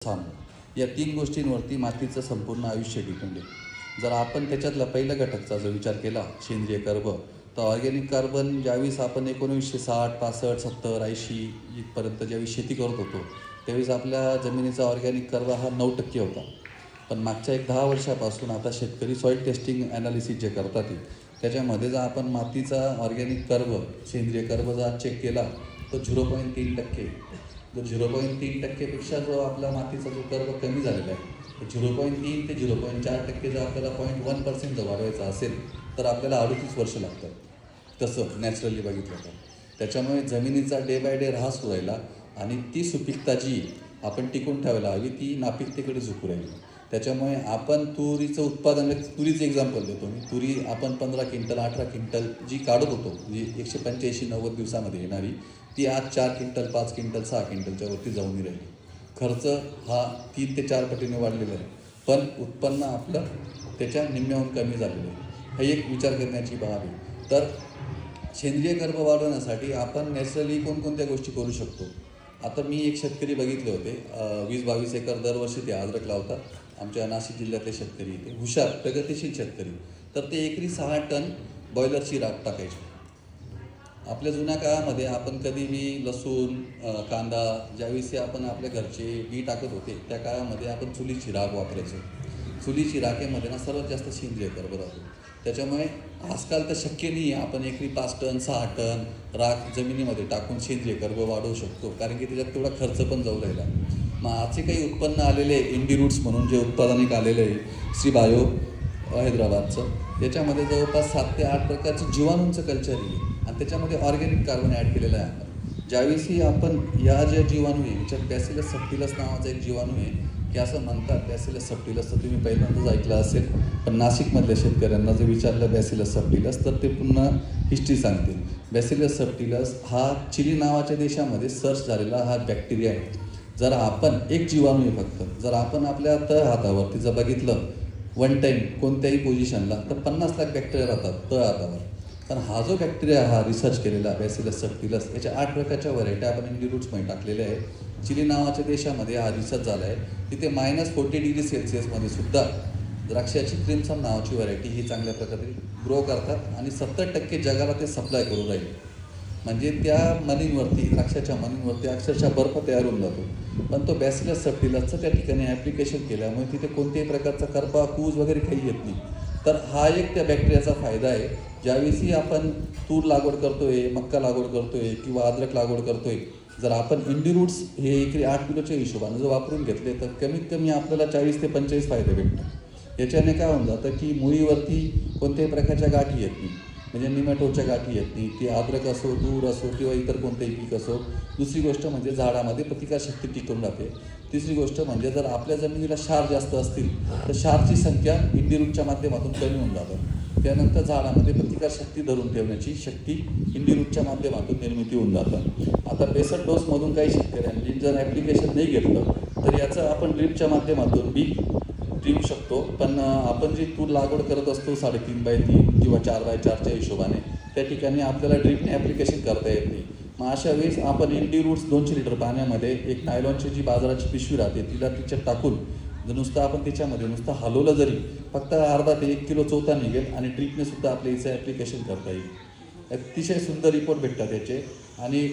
स्थान या तीन गोष्टींवरती मातीचं संपूर्ण आयुष्य डिपेंड आहे. जर आपण त्याच्यातला पहिल्या घटकचा जर विचार केला सेंद्रिय कर्ब, तर ऑर्गॅनिक कार्बन ज्यावेळेस आपण 1960, 65, 70, 80 इथपर्यंत ज्यावेळेस शेती करत होतो त्यावेळेस आपल्या जमिनीचा ऑर्गॅनिक कर्ब हा 9% होता. पण मागच्या 10 वर्षापासून आता शेतकरी सॉईल टेस्टिंग ॲनालिसिस जे करतात त्याच्यामध्ये जर आपण मातीचा ऑर्गॅनिक कर्ब सेंद्रिय कर्ब जर चेक केला तर 0.3%. जो 0.3%पेक्षा जो आपला मातीचा जो कर्ब कमी झालेला आहे 0.3 ते 0.4% जर आपल्याला 0.1% जर वाढवायचा असेल तर आपल्याला 38 वर्ष लागतात. तसं नॅचरली बघितलं तर त्याच्यामुळे जमिनीचा डे बाय डे ऱ्हास व्हायला आणि ती सुपीकता जी आपण टिकून ठेवायला हवी ती नापिकतेकडे झुकू राहिली. त्याच्यामुळे आपण तुरीचं उत्पादन, तुरीचं एक्झाम्पल देतो मी. तुरी आपण 15 क्विंटल 18 क्विंटल जी काढत होतो जी 185-90 दिवसामध्ये येणारी ती आज 4 क्विंटल 5 क्विंटल 6 क्विंटलच्या वरती जाऊन राहिली. खर्च हा 3 ते 4 पटीने वाढलेला आहे, पण उत्पन्न आपलं त्याच्या निम्म्याहून कमी झालेलं आहे. हा एक विचार करण्याची बाब आहे. तर सेंद्रिय कर्ब वाढवण्यासाठी आपण नॅचरली कोणकोणत्या गोष्टी करू शकतो. आता मी एक शेतकरी बघितले होते 20-22 एकर दरवर्षी ते अद्रक लावतात. आमच्या नाशिक जिल्ह्यातले शेतकरी इथे हुशार प्रगतिशील शेतकरी. तर ते एकरी 6 टन बॉयलरची राख टाकायची. आपल्या जुन्या काळामध्ये आपण कधी बी लसूण कांदा ज्यावेळेस आपण आपल्या घरचे बी टाकत होते त्या काळामध्ये आपण चुलीची राख वापरायचो. चुलीची राखेमध्ये सर्वात जास्त सेंद्रिय कर्ब राहतो. त्याच्यामुळे आजकाल तर शक्य नाही आहे आपण एकरी 5 टन 6 टन राख जमिनीमध्ये टाकून सेंद्रिय कर्ब वाढवू शकतो, कारण की त्याच्यात तेवढा खर्च पण जाऊ राहिला. मग आजचे काही उत्पन्न आलेले इंडी रूट्स म्हणून जे उत्पादन एक आलेलं आहे श्री बायो हैदराबादचं, त्याच्यामध्ये जवळपास 7 ते 8 प्रकारचं जीवाणूंचं कल्चर आहे आणि त्याच्यामध्ये ऑर्गॅनिक कार्बन ॲड केलेलं आहे आपण. ज्यावेळेसही आपण या ज्या जीवाणू आहे याच्यात बॅसिलस सबटिलस नावाचा एक जीवाणू आहे की असं म्हणतात बॅसिलस सबटिलस, तर तुम्ही पहिल्यांदाच ऐकलं असेल, पण नाशिकमधल्या शेतकऱ्यांना जर विचारलं बॅसिलस सबटिलस तर ते पुन्हा हिस्ट्री सांगतील. बॅसिलस सबटिलस हा चिली नावाच्या देशामध्ये सर्च झालेला हा बॅक्टेरिया आहे. जर आपण एक जीवाणू आहे फक्त, जर आपण आपल्या तळ हातावरती जर बघितलं वन टाईम कोणत्याही पोझिशनला तर 50 लाख बॅक्टेरिया राहतात तळ हातावर. पण हा जो बॅक्टेरिया हा रिसर्च केलेला बॅसिलस सबटिलस याच्या 8 प्रकारच्या व्हरायट्या आपण इंडी रूट्समध्ये टाकलेल्या आहे. चिली नावाच्या देशामध्ये हा रिसर्च झाला आहे. तिथे -40°C सुद्धा द्राक्षाची क्रिम्सन नावाची व्हरायटी ही चांगल्या प्रकारे ग्रो करतात आणि 70% जगाला ते सप्लाय करून राहिले. म्हणजे त्या मनींवरती द्राक्षाच्या मनींवरती अक्षरशः बर्फ तयार होऊन जातो. पण तो बॅसिलस सबटिलसचं त्या ठिकाणी ॲप्लिकेशन केल्यामुळे तिथे कोणत्याही प्रकारचा करपा कूज वगैरे काही येत नाही. तर हा एक त्या बॅक्टेरियाचा फायदा आहे. ज्यावेळेसही आपण तूर लागवड करतोय, मक्का लागवड करतोय किंवा अद्रक लागवड करतोय, जर आपण इंडी रूट्स हे एकरी 8 किलोच्या हिशोबानं जर वापरून घेतले तर कमीत कमी आपल्याला 40 ते 45 फायदे भेटतात. याच्याने काय होऊन जातं की मुळीवरती कोणत्याही प्रकारच्या गाठी येत नाही, म्हणजे निमॅटोडच्या गाठी येत नाही. ती अद्रक असो, तूर असो किंवा इतर कोणतेही पीक असो. दुसरी गोष्ट म्हणजे झाडामध्ये प्रतिकारशक्ती टिकून राहते. तिसरी गोष्ट म्हणजे जर आपल्या जमिनीला क्षार जास्त असतील तर क्षारची संख्या इंडी रूटच्या माध्यमातून कमी होऊन जातं. त्यानंतर झाडामध्ये प्रतिकारशक्ती धरून ठेवण्याची शक्ती इंडी रूटच्या माध्यमातून निर्मिती होऊन जातं. आता बेसल डोसमधून काही शेतकऱ्यांनी जर ॲप्लिकेशन नाही घेतलं तर याचं आपण ड्रिपच्या माध्यमातून बी देऊ शकतो. पण आपण जी तूर लागवड करत असतो 3.5x3 किंवा 4x4च्या हिशोबाने त्या ठिकाणी आपल्याला ड्रिपने ॲप्लिकेशन करता येत नाही. मग अशा वेळेस आपण इंडी रूट्स 200 लिटर पाण्यामध्ये एक नायलॉनची जी बाजाराची पिशवी राहते तिला तिच्यात टाकून जर नुसतं आपण त्याच्यामध्ये नुसतं हलवलं जरी फक्त अर्धा ते 1 किलो चोथा निघेल आणि ड्रिपने सुद्धा आपल्या इथं ॲप्लिकेशन करता येईल. अतिशय सुंदर रिपोर्ट भेटतात याचे. आणि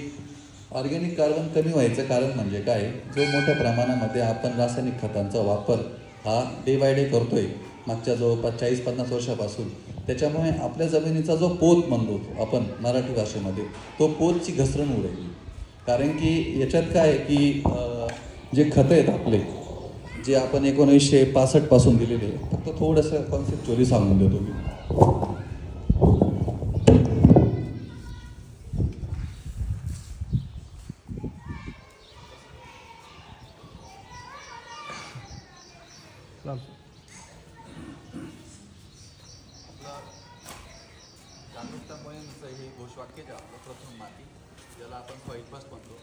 ऑर्गॅनिक कार्बन कमी व्हायचं कारण म्हणजे काय, जो मोठ्या प्रमाणामध्ये आपण रासायनिक खतांचा वापर हा डे बाय डे करतोय मागच्या जवळपास 40-50 वर्षापासून, त्याच्यामुळे आपल्या जमिनीचा जो पोत म्हणतो आपण मराठी भाषेमध्ये तो पोतची घसरण होऊ राहिली. कारण की याच्यात काय आहे की जे खतं आहेत आपले जे आपण 1965 पासून दिलेले, फक्त थोडंसं कॉन्सेप्च्युअली सांगून देतो मी. जागरूकता मोहीमचं हे घोषवाक्य जे आपलं प्रथम माती, ज्याला आपण सॉईल फर्स्ट म्हणतो.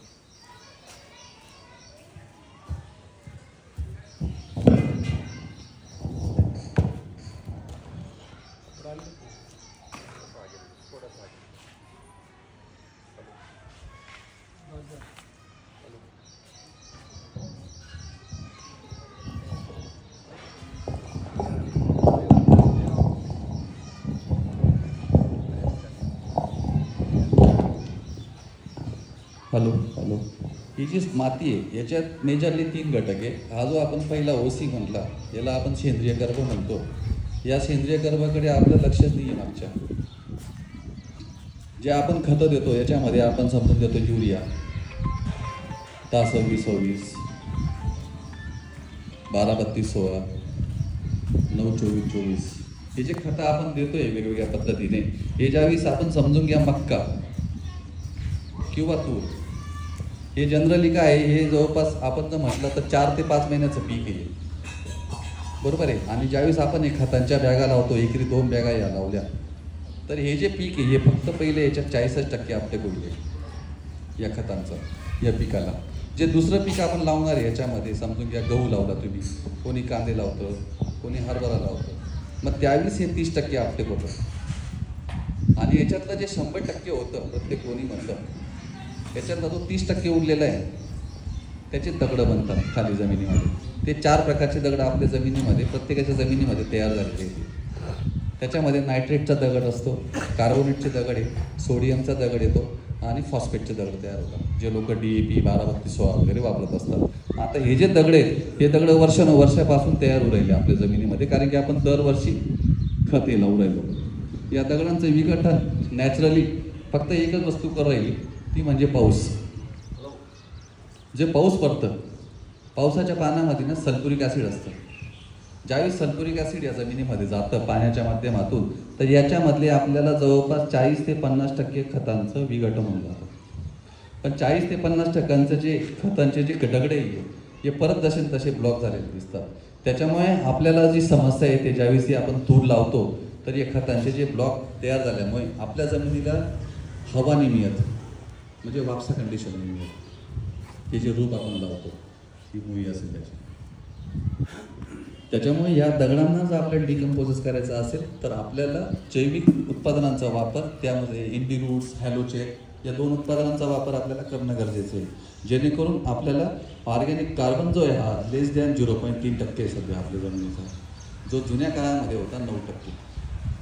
हॅलो हॅलो ही जी माती आहे याच्यात मेजरली 3 घटक आहे. हा जो आपण पहिला ओसी म्हटला याला आपण सेंद्रिय गर्भ म्हणतो. या सेंद्रिय गर्भाकडे आपलं लक्षच नाही आहे मागच्या. जे आपण खतं देतो याच्यामध्ये आपण समजून देतो युरिया 10-26-26, 12-32-16, 9-24-24 हे जे खतं आपण देतोय वेगवेगळ्या पद्धतीने, हे ज्यावेळेस आपण समजून घ्या मक्का किंवा तूर, हे जनरली काय आहे, हे जवळपास आपण जर म्हटलं तर 4 ते 5 महिन्याचं पीक आहे, बरोबर आहे. आणि ज्यावेळेस आपण हे खतांच्या बॅगा लावतो, एकरी 2 बॅगा या लावल्या, तर हे जे पीक आहे हे फक्त पहिले याच्यात 40% आपटे होईल या खतांचं या पिकाला. जे दुसरं पीक आपण लावणार आहे याच्यामध्ये समजून घ्या गहू लावला तुम्ही, कोणी कांदे लावतं, कोणी हरभरा लावतं, मग त्यावेळेस हे 30% आपटे होतं. आणि याच्यातलं जे 100% होतं प्रत्येक कोणीमधलं, याच्यातला जो 30% उरलेला आहे त्याचे दगडं बनतात खाली जमिनीमध्ये. ते 4 प्रकारचे दगड आपल्या जमिनीमध्ये प्रत्येकाच्या जमिनीमध्ये तयार झालेले आहेत. त्याच्यामध्ये नायट्रेटचा दगड असतो, कार्बोनेटचे दगड आहे, सोडियमचा दगड येतो आणि फॉस्फेटचे दगड तयार होतात, जे लोक DAP 12-32-16 वगैरे वापरत असतात. आता हे जे दगड आहेत हे दगड वर्षानुवर्षापासून तयार होऊ राहिले आपल्या जमिनीमध्ये, कारण की आपण दरवर्षी खते लावू राहिलो. या दगडांचं विघटन नॅचरली फक्त एकच वस्तू करू राहिली, ती म्हणजे पाऊस. जे पाऊस पडतं, पावसाच्या पाण्यामध्ये ना सल्फ्युरिक ॲसिड असतं. ज्यावेळेस सल्फ्युरिक ॲसिड या जमिनीमध्ये जातं पाण्याच्या माध्यमातून, तर याच्यामधले आपल्याला जवळपास 40 ते 50% खतांचं विघटन होऊन जातं. पण 40 ते 50% जे खतांचे जे दगडे आहे हे परत जसे तसे ब्लॉक झालेले दिसतात. त्याच्यामुळे आपल्याला जी समस्या येते ज्यावेळेस आपण तूर लावतो, तर या खतांचे जे ब्लॉक तयार झाल्यामुळे आपल्या जमिनीला हवा नाही मिळत, म्हणजे वापसा कंडिशन नाही मिळत. हे जे रूप आपण लावतो ही मुळी असेल त्याच्यामुळे या दगडांना जर आपल्याला डिकम्पोज करायचं असेल तर आपल्याला जैविक उत्पादनांचा वापर, त्यामध्ये इंडिरूट्स, हॅलोचेक या 2 उत्पादनांचा वापर आपल्याला करणं गरजेचं आहे, जेणेकरून आपल्याला ऑर्गॅनिक कार्बन जो आहे हा <0.3% आहे सध्या आपल्या जमिनीचा, जो जुन्या काळामध्ये होता 9%.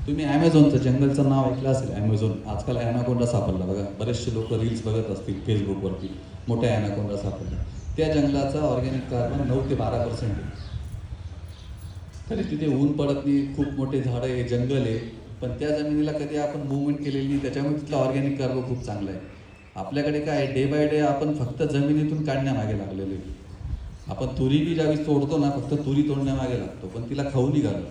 तुम्ही ॲमेझॉनचं जंगलचं नाव ऐकलं असेल, ॲमेझॉन. आजकाल ॲनाकोंडा सापडला बघा, बरेचसे लोक रील्स बघत असतील फेसबुकवरती, मोठ्या ॲनाकोंडा सापडला. त्या जंगलाचा ऑर्गॅनिक कार्बन 9 ते 12% आहे. तरी तिथे ऊन पडत नाही, खूप मोठे झाडं आहे, जंगल आहे, पण त्या जमिनीला कधी आपण मुवमेंट केलेली नाही, त्याच्यामुळे तिथला ऑर्गॅनिक कार्बन खूप चांगला आहे. आपल्याकडे काय आहे, डे बाय डे आपण फक्त जमिनीतून काढण्यामागे लागलेलो आहे. आपण तुरी बी ज्यावेळेस तोडतो ना, फक्त तुरी तोडण्यामागे लागतो, पण तिला खाऊ नाही घालत,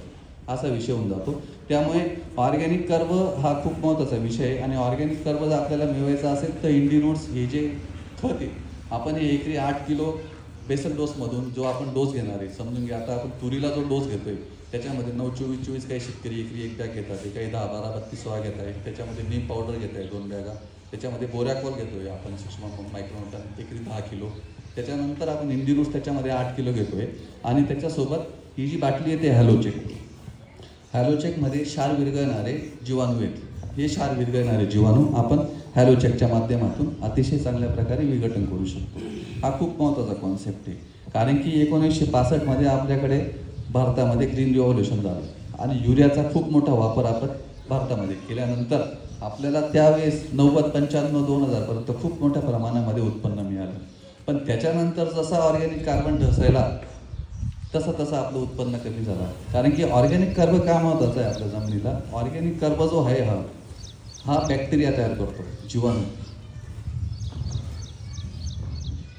असा विषय होऊन जातो. त्यामुळे ऑर्गॅनिक कर्ब हा खूप महत्त्वाचा विषय आहे. आणि ऑर्गॅनिक कर्ब जर आपल्याला मिळवायचा असेल तर इंडिरूट्स हे जे खत आहे, आपण हे एकरी 8 किलो बेसल डोसमधून जो आपण डोस घेणार आहे, समजून घ्या आता आपण तुरीला जो डोस घेतोय त्याच्यामध्ये 9-24-24 काही शेतकरी एकरी 1 बॅग घेतात, काही 10-12-32-16 घेत आहे. त्याच्यामध्ये नीम पावडर घेत आहे 2 बॅगा, त्याच्यामध्ये बोरॅकॉल घेतोय आपण 6 मायक्रोन्यूटन एकरी 10 किलो. त्याच्यानंतर आपण इंडिरूट्स त्याच्यामध्ये 8 किलो घेतोय. आणि त्याच्यासोबत ही जी बाटली आहे ते हॅलोचेक. हॅलोचेकमध्ये क्षार विरघळणारे जीवाणू आहेत. हे क्षार विरघळणारे जीवाणू आपण हॅलोचेकच्या माध्यमातून अतिशय चांगल्या प्रकारे विघटन करू शकतो. हा खूप महत्त्वाचा कॉन्सेप्ट आहे, कारण की 1965 आपल्याकडे भारतामध्ये ग्रीन रिव्हॉल्युशन झालं आणि युरियाचा खूप मोठा वापर आपण भारतामध्ये केल्यानंतर आपल्याला त्यावेळेस 90-95-2000 पर्यंत खूप मोठ्या प्रमाणामध्ये उत्पन्न मिळालं. पण त्याच्यानंतर जसा ऑर्गॅनिक कार्बन ढसायला तसं तसं आपलं उत्पन्न कमी झालं. कारण की ऑर्गॅनिक कार्ब का महत्त्वाचा आहे आपल्या जमिनीला, ऑर्गॅनिक कार्ब जो आहे हा बॅक्टेरिया तयार करतो, जीवाणू.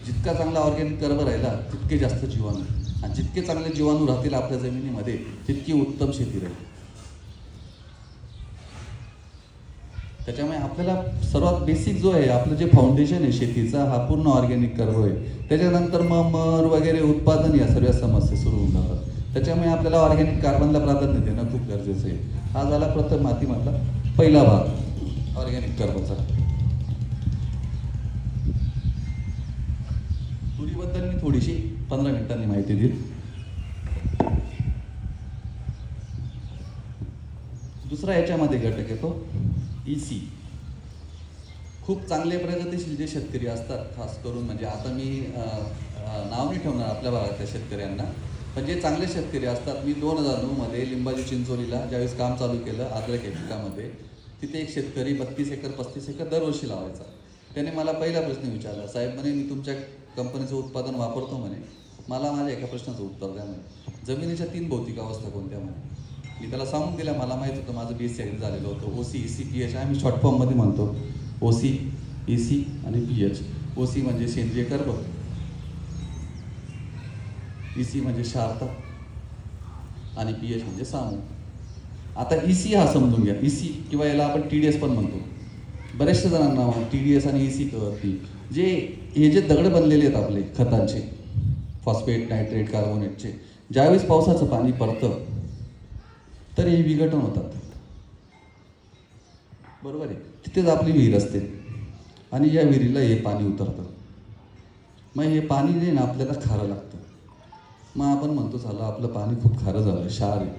जितका चांगला ऑर्गॅनिक कार्ब राहिला तितके जास्त जीवाणू, आणि जितके चांगले जीवाणू राहतील आपल्या जमिनीमध्ये तितकी उत्तम शेती राहील. त्याच्यामुळे आपल्याला सर्वात बेसिक जो आहे आपलं जे फाउंडेशन आहे शेतीचा, हा पूर्ण ऑर्गॅनिक कर्ब आहे. त्याच्यानंतर मग मर वगैरे उत्पादन या सर्व समस्या सुरू होऊन जातात. त्याच्यामुळे आपल्याला ऑर्गॅनिक कार्बनला प्राधान्य देणं खूप गरजेचं आहे. हा झाला प्रथम मातीमधला पहिला भाग ऑर्गॅनिक कर्बचा. तुरीबद्दल मी थोडीशी 15 मिनिटांनी माहिती देईल. दुसरा याच्यामध्ये घटक येतो EC. खूप चांगले प्रगतीशील जे शेतकरी असतात, खास करून म्हणजे आता मी नाव नाही ठेवणार आपल्या भागातल्या शेतकऱ्यांना, पण जे चांगले शेतकरी असतात, मी 2009 लिंबाजी चिंचोलीला ज्यावेळेस काम चालू केलं अद्रक या पिकामध्ये, तिथे एक शेतकरी 32 एकर 35 एकर दरवर्षी लावायचा. त्याने मला पहिला प्रश्न विचारला, साहेब म्हणे मी तुमच्या कंपनीचं उत्पादन वापरतो म्हणे, मला माझ्या एका प्रश्नाचं उत्तर द्या म्हणे, जमिनीच्या 3 भौतिक अवस्था कोणत्या म्हणे. मी त्याला सांगून दिल्या, मला माहीत होतं माझं BSc ॲग्री झालेलं होतं. OC EC PH आम्ही शॉर्ट फॉर्ममध्ये म्हणतो, OC EC आणि PH. OC म्हणजे सेंद्रिय कर्ब, EC म्हणजे शार्ता आणि PH म्हणजे सामू. आता EC हा समजून घ्या, EC किंवा याला आपण TDS पण म्हणतो. बऱ्याचशा जणांना TDS आणि EC कळत नाही. जे हे जे दगड बनलेले आहेत आपले खतांचे, फॉस्फेट, नायट्रेट, कार्बोनेटचे, ज्यावेळेस पावसाचं पाणी पडतं तर हे विघटन होतात, बरोबर आहे. तिथेच आपली विहीर असते आणि या विहिरीला हे पाणी उतरतं. मग हे पाणी जे ना आपल्याला खारं लागतं. मग आपण म्हणतो झालं आपलं पाणी खूप खारं झालं, क्षार आहे.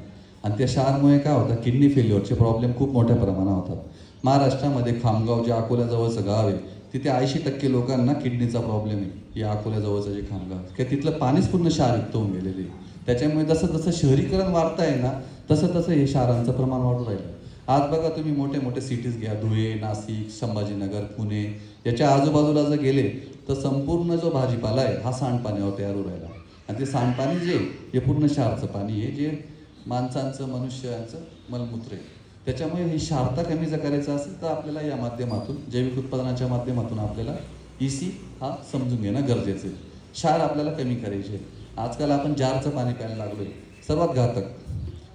आणि त्या क्षारमुळे काय होतं, किडनी फेल्युअरचे प्रॉब्लेम खूप मोठ्या प्रमाणात होतात. महाराष्ट्रामध्ये खामगाव जे अकोल्याजवळचं गाव आहे, तिथे 80% लोकांना किडनीचा प्रॉब्लेम आहे. या अकोल्याजवळचं जे खामगाव, की तिथलं पाणीच पूर्ण क्षारयुक्त होऊन गेलेलं आहे. त्याच्यामुळे जसं जसं शहरीकरण वाढत आहे ना, तसं तसं हे क्षारांचं प्रमाण वाढून राहिलं. आज बघा तुम्ही मोठे मोठे सिटीज घ्या, धुळे, नाशिक, संभाजीनगर, पुणे, याच्या आजूबाजूला जर गेले तर संपूर्ण जो भाजीपाला आहे हा सांडपाण्यावर तयार होऊ राहिला. आणि ते सांडपाणी जे हे पूर्ण क्षारचं पाणी आहे, जे माणसांचं, मनुष्यांचं मलमूत्र आहे. त्याच्यामुळे ही क्षारता कमी जर करायचं असेल तर आपल्याला या माध्यमातून, जैविक उत्पादनाच्या माध्यमातून आपल्याला EC हा समजून घेणं गरजेचं आहे. क्षार आपल्याला कमी करायचे. आजकाल आपण जारचं पाणी प्यायला लागलोय, सर्वात घातक.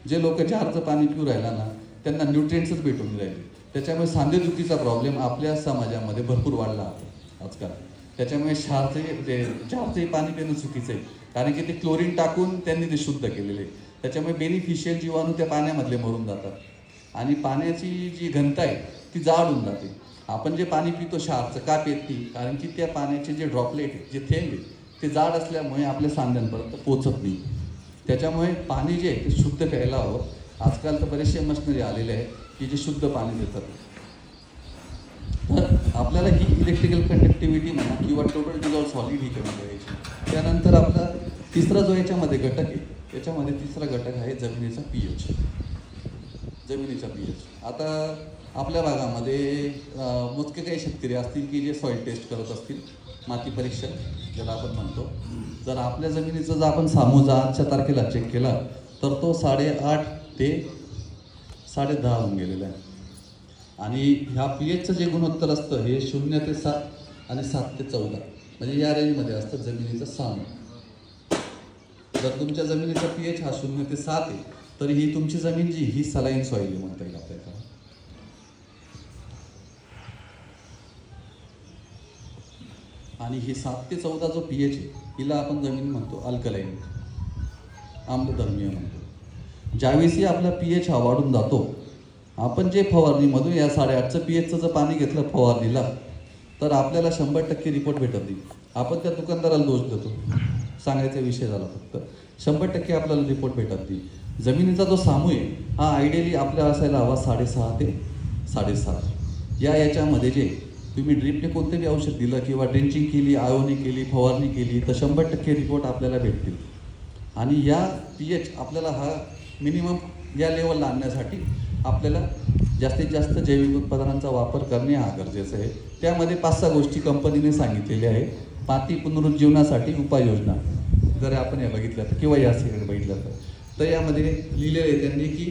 जे लोक जारचं पाणी पिऊ राहिला ना, त्यांना न्यूट्रिएंट्सच भेटून राहिले. त्याच्यामुळे सांधेदुखीचा प्रॉब्लेम आपल्या समाजामध्ये भरपूर वाढला आहे आजकाल. त्याच्यामुळे जारचंही पाणी पिणं चुकीचं आहे, कारण की ते क्लोरीन टाकून त्यांनी ते शुद्ध केलेले आहे. त्याच्यामुळे बेनिफिशियल जीवाणू त्या पाण्यामधले मरून जातात आणि पाण्याची जी घनता आहे ती जाड होऊन जाते. आपण जे पाणी पितो क्षारचं का पित नाही, कारण की त्या पाण्याचे जे ड्रॉपलेट आहे, जे थेंब आहे, ते जाड असल्यामुळे आपल्या सांध्यांपर्यंत पोचत नाही. त्याच्यामुळे पाणी जे आहे ते शुद्ध प्यायला हवं. आजकाल तर बरेचसे मशिनरी आलेले आहे की जे शुद्ध पाणी देतात. तर आपल्याला ही इलेक्ट्रिकल कंडक्टिव्हिटी म्हणा किंवा टोटल डिझॉल्व्ह सॉलिड ही कमी करायची. त्यानंतर आपला तिसरा जो याच्यामध्ये घटक आहे, त्याच्यामध्ये तिसरा घटक आहे जमिनीचा pH. जमिनीचा pH. आता आपल्या भागामध्ये मोजके काही शेतकरी असतील की जे सॉईल टेस्ट करत असतील, माती परीक्षण ज्याला आपण म्हणतो. जर आपल्या जमिनीचा जर आपण सामूजा आजच्या तारखेला चेक केला तर तो 8.5 ते 10.5 होऊन गेलेला आहे. आणि ह्या pHचं जे गुणोत्तर असतं हे 0 ते 7 आणि 7 ते 14 म्हणजे या रेंजमध्ये असतं जमिनीचं सामू. जर तुमच्या जमिनीचा pH हा 0 ते 7 आहे तर ही तुमची जमीन जी ही सलाईन सॉईल म्हणता येईल आपल्याला. आणि ही 7 ते 14 जो pH आहे हिला आपण जमीन म्हणतो अल्कलाईन, आम्लधर्मीय म्हणतो. ज्यावेळी आपला pH हा वाढून जातो, आपण जे फवारणीमधून या 8.5चं pHचं जर पाणी घेतलं फवारणीला तर आपल्याला 100% रिपोर्ट भेटत नाही. आपण त्या दुकानदाराला दोष देतो, सांगायचा विषय झाला फक्त. 100% आपल्याला रिपोर्ट भेटत नाही. जमिनीचा जो सामू आहे हा आयडियली आपल्या असायला हवा 6.5 ते 7.5. याच्यामध्ये जे तुम्ही ड्रिपने कोणतेही औषध दिलं किंवा ड्रेंचिंग केली, आयोनी केली, फवारणी केली तर 100% रिपोर्ट आपल्याला भेटतील. आणि या pH आपल्याला हा मिनिमम या लेवलला आणण्यासाठी आपल्याला जास्तीत जास्त जैविक उत्पादनांचा वापर करणे हा गरजेचं आहे. त्यामध्ये 5-6 गोष्टी कंपनीने सांगितलेल्या आहे. माती पुनरुज्जीवनासाठी उपाययोजना जर आपण या बघितल्या तर किंवा या सेकंड बघितल्या तर यामध्ये लिहिलेलं आहे त्यांनी की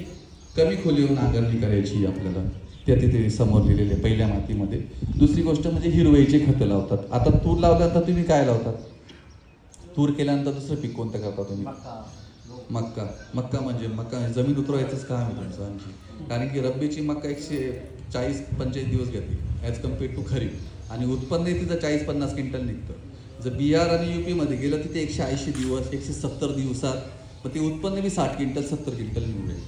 कमी खोलीवर नांगरणी करायची आपल्याला, त्या तिथे समोर लिहिलेले पहिल्या मातीमध्ये. दुसरी गोष्ट म्हणजे हिरवळीचे खतं लावतात. आता तूर लावल्यानंतर तुम्ही काय लावतात? तूर केल्यानंतर दुसरं पीक कोणतं करता तुम्ही? मक्का म्हणजे मक्का जमीन उतरवायचंच काम आहे तुमचं आणखी. कारण की रब्बीची मक्का 140-45 दिवस घेते ॲज कम्पेअर्ड टू खरीप आणि उत्पन्न तिथं 40-50 क्विंटल निघतं. जर बिहार आणि UP गेलं तिथे 180 दिवस, 170 दिवसात, पण ते उत्पन्न बी 60 क्विंटल 70 क्विंटल निघेल.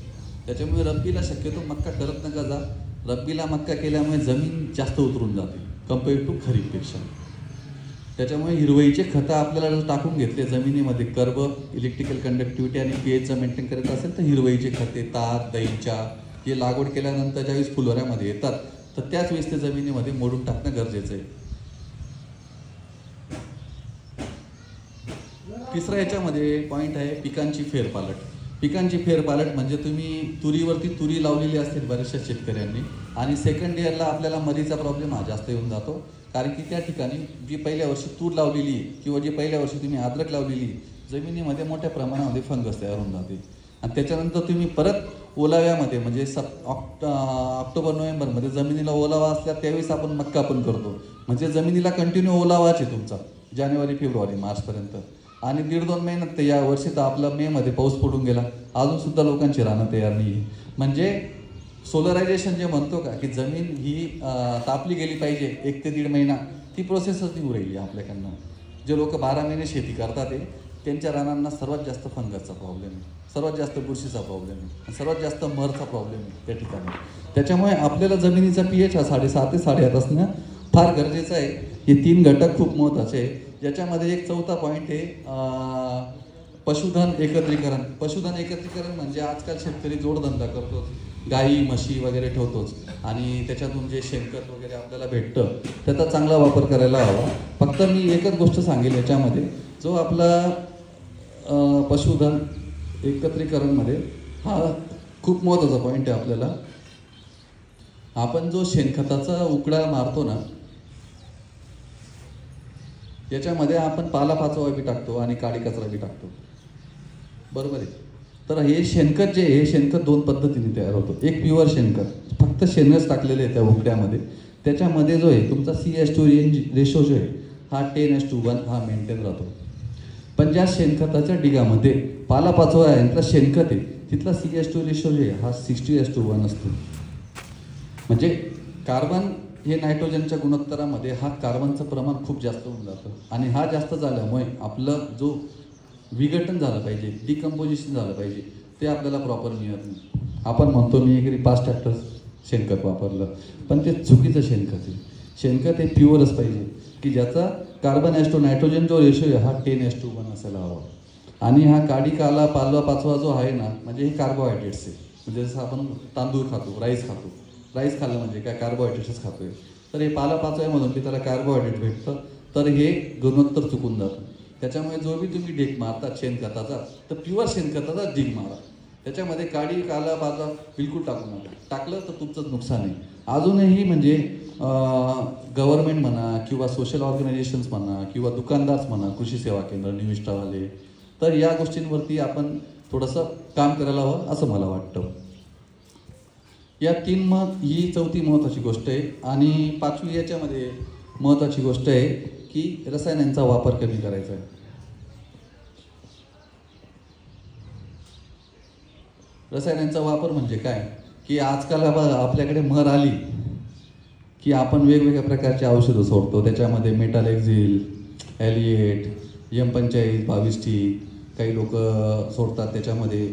त्याच्यामुळे रब्बीला शक्यतो मक्का करत नका जा. रब्बीला मक्का केल्यामुळे जमीन जास्त उतरून जाते कम्पेअर्ड टू खरीपपेक्षा. त्याच्यामुळे हिरवळीचे खतं आपल्याला जर टाकून घेतले जमिनीमध्ये, कर्ब, इलेक्ट्रिकल कंडक्टिव्हिटी आणि pH जर मेंटेन करायचं असेल तर हिरवळीचे खते, ताक, दहीच्या हे लागवड केल्यानंतर ज्यावेळेस फुलोऱ्यामध्ये येतात तर त्याच वेळेस ते जमिनीमध्ये मोडून टाकणं गरजेचं आहे. तिसरा याच्यामध्ये पॉईंट आहे पिकांची फेरपालट. पिकांची फेरपालट म्हणजे तुम्ही तुरीवरती तुरी लावलेली असते बऱ्याचशा शेतकऱ्यांनी, आणि सेकंड इयरला आपल्याला मरीचा प्रॉब्लेम हा जास्त येऊन जातो. कारण की त्या ठिकाणी जी पहिल्या वर्षी तूर लावलेली आहे किंवा जी पहिल्या वर्षी तुम्ही अद्रक लावलेली जमिनीमध्ये मोठ्या प्रमाणामध्ये फंगस तयार होऊन जाते. आणि त्याच्यानंतर तुम्ही परत ओलाव्यामध्ये म्हणजे ऑक्टोबर नोव्हेंबरमध्ये जमिनीला ओलावा असल्या त्यावेळेस आपण मक्का पण करतो. म्हणजे जमिनीला कंटिन्यू ओलावाच आहे तुमचा जानेवारी फेब्रुवारी मार्चपर्यंत. आणि 1.5-2 महिन्यात तर या वर्षी तर आपला मेमध्ये पाऊस पडून गेला, अजूनसुद्धा लोकांची रानं तयार नाही आहे. म्हणजे सोलरायझेशन जे म्हणतो का की जमीन ही तापली गेली पाहिजे 1 ते 1.5 महिना, ती प्रोसेसच नाही राहिली आपल्याकडनं. जे लोक 12 महिने शेती करतात त्यांच्या रानांना सर्वात जास्त फंगसचा प्रॉब्लेम आहे, सर्वात जास्त बुरशीचा प्रॉब्लेम आहे, सर्वात जास्त मरचा प्रॉब्लेम आहे त्या ठिकाणी. त्याच्यामुळे आपल्याला जमिनीचा pH हा 7.5 ते 8.5 असणं फार गरजेचं आहे. हे 3 घटक खूप महत्त्वाचे आहे. ज्याच्यामध्ये एक चौथा पॉईंट आहे पशुधन एकत्रीकरण. पशुधन एकत्रीकरण म्हणजे आजकाल शेतकरी जोडधंदा करतो, गाई म्हशी वगैरे ठेवतोच, आणि त्याच्यातून जे शेणखत वगैरे आपल्याला भेटतं त्याचा चांगला वापर करायला हवा. फक्त मी एकच गोष्ट सांगेल याच्यामध्ये, जो आपला पशुधन एकत्रीकरणमध्ये हा खूप महत्त्वाचा पॉईंट आहे आपल्याला. आपण जो शेणखताचा उकडा मारतो ना, याच्यामध्ये आपण पालापाचोळा बी टाकतो आणि काडी कचरा बी टाकतो, बरोबर आहे. तर हे शेणखत जे आहे, शेणखत 2 पद्धतीने तयार होतं. एक प्युअर शेणखत, फक्त शेणच टाकलेले आहे त्या उकड्यामध्ये, त्याच्यामध्ये जो आहे तुमचा CH2 रेशो जो आहे हा 10:1 हा मेंटेन राहतो. पण ज्या शेणखताच्या डिगामध्ये पालापाचोळा आहे तिथला शेणखत आहे, तिथला CH2 रेशो जो आहे हा 60:1 असतो. म्हणजे कार्बन हे नायट्रोजनच्या गुणोत्तरामध्ये हा कार्बनचं प्रमाण खूप जास्त होऊन जातं, आणि हा जास्त झाल्यामुळे आपलं जो विघटन झालं पाहिजे, डिकम्पोजिशन झालं पाहिजे, ते आपल्याला प्रॉपर मिळत नाही. आपण म्हणतो मी एकरी 5 ट्रॅक्टर शेणखत वापरलं, पण ते चुकीचं शेणखत आहे. शेणखत हे प्युअरच पाहिजे की ज्याचा कार्बन टू नायट्रोजन जो रेशो आहे हा 10:1 असायला हवा. आणि हा काडी काला पालवा पाचवा जो आहे ना, म्हणजे हे कार्बोहायड्रेट्स आहे. म्हणजे जसं आपण तांदूळ खातो, राईस खातो, राईस खाल्लं म्हणजे काय कार्बोहायड्रेट्सच खातोय. तर हे पालापाचोळ्यामधून की त्याला कार्बोहायड्रेट भेटतं, तर हे गुणोत्तर चुकून जातं. त्याच्यामुळे जो बी तुम्ही ढीग मारतात शेणखताचा, तर प्युअर शेणखताचा ढीग मारा. त्याच्यामध्ये काडी काला पाचवा बिलकुल टाकू नका. टाकलं तर तुमचंच नुकसान आहे. अजूनही म्हणजे गव्हर्नमेंट म्हणा किंवा सोशल ऑर्गनायझेशन्स म्हणा किंवा दुकानदार म्हणा, कृषी सेवा केंद्र, निविष्ठावाले, तर या गोष्टींवरती आपण थोडंसं काम करायला हवं असं मला वाटतं. या 3 ही चौथी महत्त्वाची गोष्ट आहे. आणि 5वी याच्यामध्ये महत्त्वाची गोष्ट आहे की रसायनांचा वापर कमी करायचा आहे. रसायनांचा वापर म्हणजे काय की आजकाल आपल्याकडे मर आली की आपण वेगवेगळ्या प्रकारचे औषधं सोडतो. त्याच्यामध्ये मेटालेक्झिल, ॲलिएट, M45, 22T, काही लोक सोडतात. त्याच्यामध्ये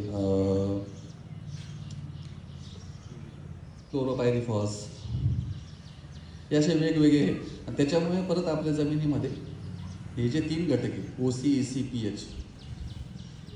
क्लोरोपायरिफॉस, हे असे वेगवेगळे. त्याच्यामुळे परत आपल्या जमिनीमध्ये हे जे 3 घटक आहे OC, EC, pH,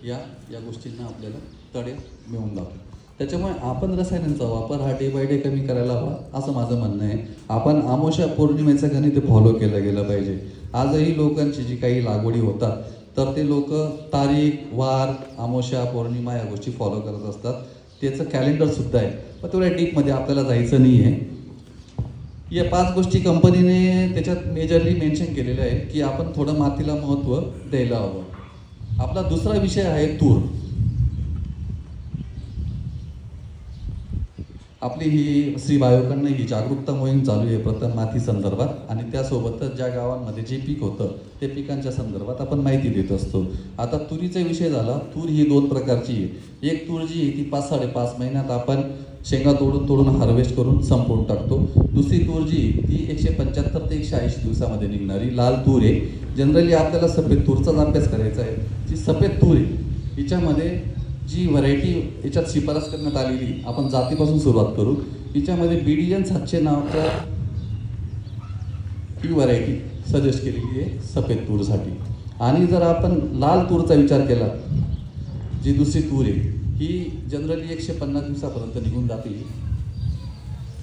या गोष्टींना आपल्याला तडे मिळून जातो. त्याच्यामुळे आपण रसायनांचा वापर हा डे बाय डे कमी करायला हवा असं माझं म्हणणं आहे. आपण अमावस्या पौर्णिमेचं गणित ते फॉलो केलं गेलं पाहिजे. आजही लोकांची जी काही लागवडी होतात तर ते लोक तारीख, वार, अमावस्या, पौर्णिमा या गोष्टी फॉलो करत असतात. त्याचं कॅलेंडरसुद्धा आहे, पण तेवढ्या डीपमध्ये आपल्याला जायचं नाही आहे. या 5 गोष्टी कंपनीने त्याच्यात मेजरली मेन्शन केलेलं आहे की आपण थोडं मातीला महत्त्व द्यायला हवं. आपला दुसरा विषय आहे तूर. आपली ही श्री बायोकडनं ही जागरूकता मोहीम चालू आहे प्रथम माती संदर्भात, आणि त्यासोबतच ज्या गावांमध्ये जे पीक होतं ते पिकांच्या संदर्भात आपण माहिती देत असतो. आता तुरीचा विषय झाला. तूर ही 2 प्रकारची आहे. एक तूर जी आहे ती 5-5.5 महिन्यात आपण शेंगा तोडून हार्वेस्ट करून संपवून टाकतो. दुसरी तूर जी ती 175 ते 180 दिवसामध्ये निघणारी लाल तूर आहे. जनरली आपल्याला सफेद तूरचाच अभ्यास करायचा आहे. जी सफेद तूर आहे हिच्यामध्ये जी व्हरायटी याच्यात शिफारस करण्यात आलेली, आपण जातीपासून सुरुवात करू. हिच्यामध्ये BDN 700 नावाचं ही व्हरायटी सजेस्ट केलेली आहे सफेद तूरसाठी. आणि जर आपण लाल तूरचा विचार केला, जी दुसरी तूर आहे ही जनरली 150 दिवसापर्यंत निघून जाते.